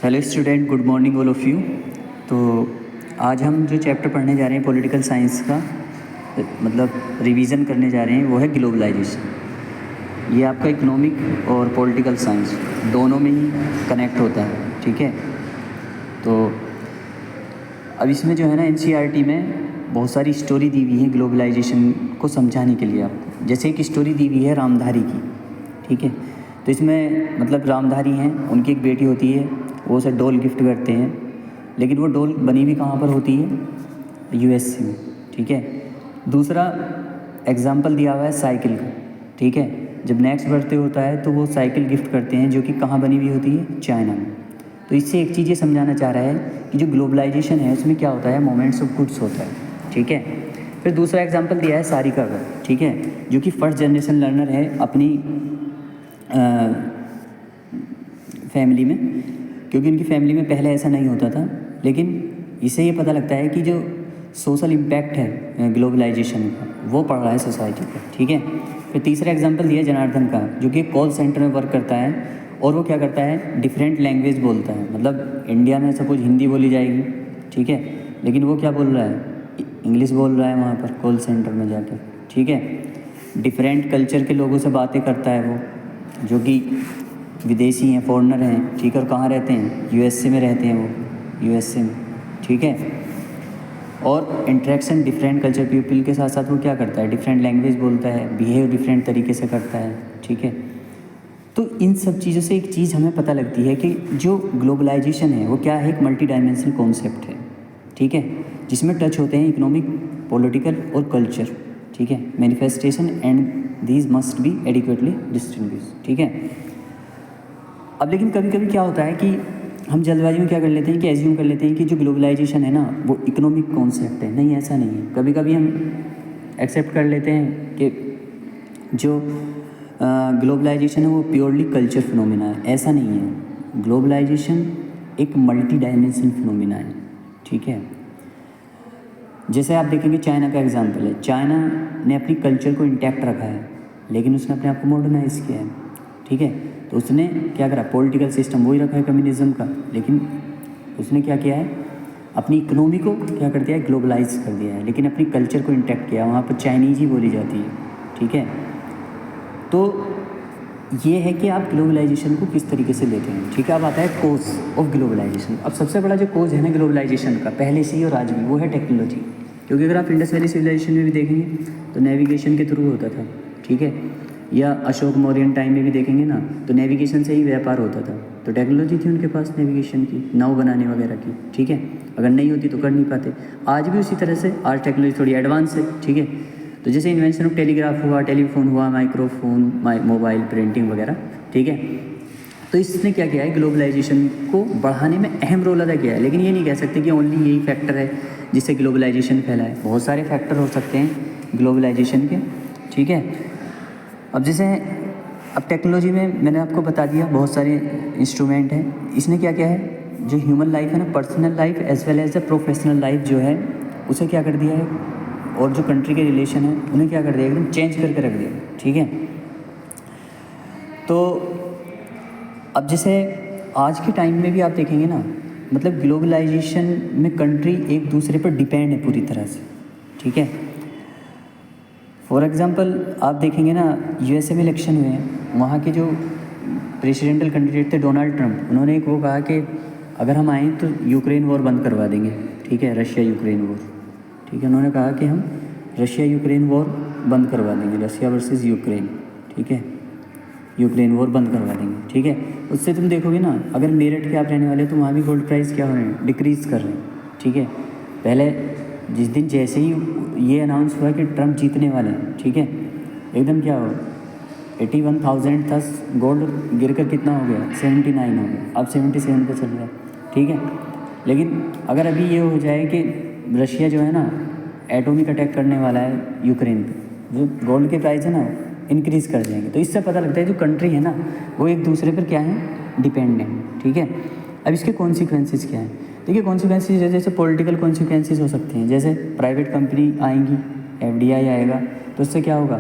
Hello student, good morning all of you. तो आज हम जो चैप्टर पढ़ने जा रहे हैं पॉलिटिकल साइंस का, मतलब रिवीजन करने जा रहे हैं, वो है ग्लोबलाइजेशन। ये आपका इकोनॉमिक और पॉलिटिकल साइंस दोनों में ही कनेक्ट होता है, ठीक है। तो अब इसमें जो है ना एनसीईआरटी में बहुत सारी स्टोरी दी हुई है ग्लोबलाइजेशन को समझाने के लिए आपको। जैसे एक स्टोरी दी हुई है रामधारी की, ठीक है। तो इसमें मतलब रामधारी हैं, उनकी एक बेटी होती है, वो उसे डॉल गिफ्ट करते हैं, लेकिन वो डॉल बनी भी कहाँ पर होती है? यूएसए में, ठीक है। दूसरा एग्जाम्पल दिया हुआ है साइकिल का, ठीक है। जब नेक्स्ट बर्थडे होता है तो वो साइकिल गिफ्ट करते हैं जो कि कहाँ बनी हुई होती है? चाइना में। तो इससे एक चीज़ ये समझाना चाह रहा है कि जो ग्लोबलाइजेशन है उसमें क्या होता है? मोमेंट्स ऑफ गुड्स होता है, ठीक है। फिर दूसरा एग्जाम्पल दिया है सारिका का, ठीक है, जो कि फर्स्ट जनरेशन लर्नर है अपनी फैमिली में, क्योंकि उनकी फैमिली में पहले ऐसा नहीं होता था। लेकिन इससे ये पता लगता है कि जो सोशल इम्पैक्ट है ग्लोबलाइजेशन का वो पड़ रहा है सोसाइटी पर, ठीक है। फिर तीसरा एग्जांपल दिया जनार्दन का, जो कि कॉल सेंटर में वर्क करता है और वो क्या करता है? डिफरेंट लैंग्वेज बोलता है। मतलब इंडिया में सपोज हिंदी बोली जाएगी, ठीक है, लेकिन वो क्या बोल रहा है? इंग्लिश बोल रहा है वहाँ पर कॉल सेंटर में जाकर, ठीक है। डिफरेंट कल्चर के लोगों से बातें करता है वो, जो कि विदेशी हैं, फॉरेनर हैं, ठीक है। और कहाँ रहते हैं? यूएसए में रहते हैं वो, यूएसए में, ठीक है। और इंटरेक्शन डिफरेंट कल्चर पीपल के साथ साथ वो क्या करता है? डिफरेंट लैंग्वेज बोलता है, बिहेव डिफरेंट तरीके से करता है, ठीक है। तो इन सब चीज़ों से एक चीज़ हमें पता लगती है कि जो ग्लोबलाइजेशन है वो क्या है? एक मल्टी डायमेंशनल कॉन्सेप्ट है, ठीक है, जिसमें टच होते हैं इकोनॉमिक, पॉलिटिकल और कल्चर, ठीक है। Manifestation and these must be adequately distinguish, ठीक है। अब लेकिन कभी कभी क्या होता है कि हम जल्दबाजी में क्या कर लेते हैं कि एज्यूम कर लेते हैं कि जो ग्लोबलाइजेशन है ना वो इकोनॉमिक कॉन्सेप्ट है। नहीं, ऐसा नहीं है। कभी कभी हम एक्सेप्ट कर लेते हैं कि जो ग्लोबलाइजेशन है वो प्योरली कल्चर फिनोमिना है। ऐसा नहीं है। ग्लोबलाइजेशन एक मल्टी डायमेंशनल फिनोमिना है, ठीक है। जैसे आप देखेंगे चाइना का एग्जांपल है। चाइना ने अपनी कल्चर को इंटैक्ट रखा है, लेकिन उसने अपने आप को मॉडर्नाइज किया है, ठीक है। तो उसने क्या करा? पॉलिटिकल सिस्टम वही रखा है कम्युनिज्म का, लेकिन उसने क्या किया है? अपनी इकोनॉमी को क्या कर दिया है? ग्लोबलाइज कर दिया है, लेकिन अपनी कल्चर को इंटैक्ट किया। वहाँ पर चाइनीज़ ही बोली जाती है, ठीक है। तो ये है कि आप ग्लोबलाइजेशन को किस तरीके से लेते हैं, ठीक है। अब आता है कोज ऑफ ग्लोबलाइजेशन। अब सबसे बड़ा जो कोज है ना ग्लोबलाइजेशन का, पहले से ही और आज भी, वो है टेक्नोलॉजी। क्योंकि अगर आप इंडस वैली सिविलाइजेशन में भी देखेंगे तो नेविगेशन के थ्रू होता था, ठीक है। या अशोक मौर्यन टाइम में भी देखेंगे ना तो नेविगेशन से ही व्यापार होता था। तो टेक्नोलॉजी थी उनके पास नेविगेशन की, नाव बनाने वगैरह की, ठीक है। अगर नहीं होती तो कर नहीं पाते। आज भी उसी तरह से, आज टेक्नोलॉजी थोड़ी एडवांस है, ठीक है। तो जैसे इन्वेंशन ऑफ टेलीग्राफ हुआ, टेलीफोन हुआ, माइक्रोफोन, मोबाइल, प्रिंटिंग वगैरह, ठीक है। तो इसने क्या किया है? ग्लोबलाइजेशन को बढ़ाने में अहम रोल अदा किया है। लेकिन ये नहीं कह सकते कि ओनली यही फैक्टर है जिससे ग्लोबलाइजेशन फैला है। बहुत सारे फैक्टर हो सकते हैं ग्लोबलाइजेशन के, ठीक है। अब जैसे अब टेक्नोलॉजी में मैंने आपको बता दिया बहुत सारे इंस्ट्रूमेंट हैं। इसने क्या किया है? जो ह्यूमन लाइफ है ना, personal life as well as the professional life जो है उसे क्या कर दिया है, और जो कंट्री के रिलेशन है उन्हें क्या कर दिया? एकदम चेंज करके रख दिया, ठीक है। तो अब जैसे आज के टाइम में भी आप देखेंगे ना, मतलब ग्लोबलाइजेशन में कंट्री एक दूसरे पर डिपेंड है पूरी तरह से, ठीक है। फॉर एग्ज़ाम्पल आप देखेंगे ना, यूएसए में इलेक्शन हुए हैं, वहाँ के जो प्रेसिडेंटल कैंडिडेट थे डोनाल्ड ट्रंप, उन्होंने एक वो कहा कि अगर हम आएँ तो यूक्रेन वॉर बंद करवा देंगे, ठीक है, रशिया यूक्रेन वॉर, ठीक है। उन्होंने कहा कि हम रशिया यूक्रेन वॉर बंद करवा देंगे, रशिया वर्सेस यूक्रेन, ठीक है, यूक्रेन वॉर बंद करवा देंगे, ठीक है। उससे तुम देखोगे ना, अगर मेरठ के आप रहने वाले तो वहाँ भी गोल्ड प्राइस क्या हो रहे हैं? डिक्रीज़ कर रहे हैं, ठीक है। पहले जिस दिन जैसे ही ये अनाउंस हुआ कि ट्रंप जीतने वाले हैं, ठीक है, एकदम क्या हो 81,000 था गोल्ड, गिर कर कितना हो गया? 79 हो गया, अब 77 पे चल रहा है, ठीक है। लेकिन अगर अभी ये हो जाए कि रशिया जो है ना एटॉमिक अटैक करने वाला है यूक्रेन पे, जो गोल्ड के प्राइस है ना इंक्रीज़ कर जाएंगे। तो इससे पता लगता है जो कंट्री है ना वो एक दूसरे पर क्या है? डिपेंड है, ठीक है। अब इसके कॉन्सिक्वेंसेस क्या हैं? देखिए कॉन्सिक्वेंसेस जैसे पॉलिटिकल कॉन्सिक्वेंसेस हो सकते हैं। जैसे प्राइवेट कंपनी आएंगी, एफडीआई आएगा, तो उससे क्या होगा?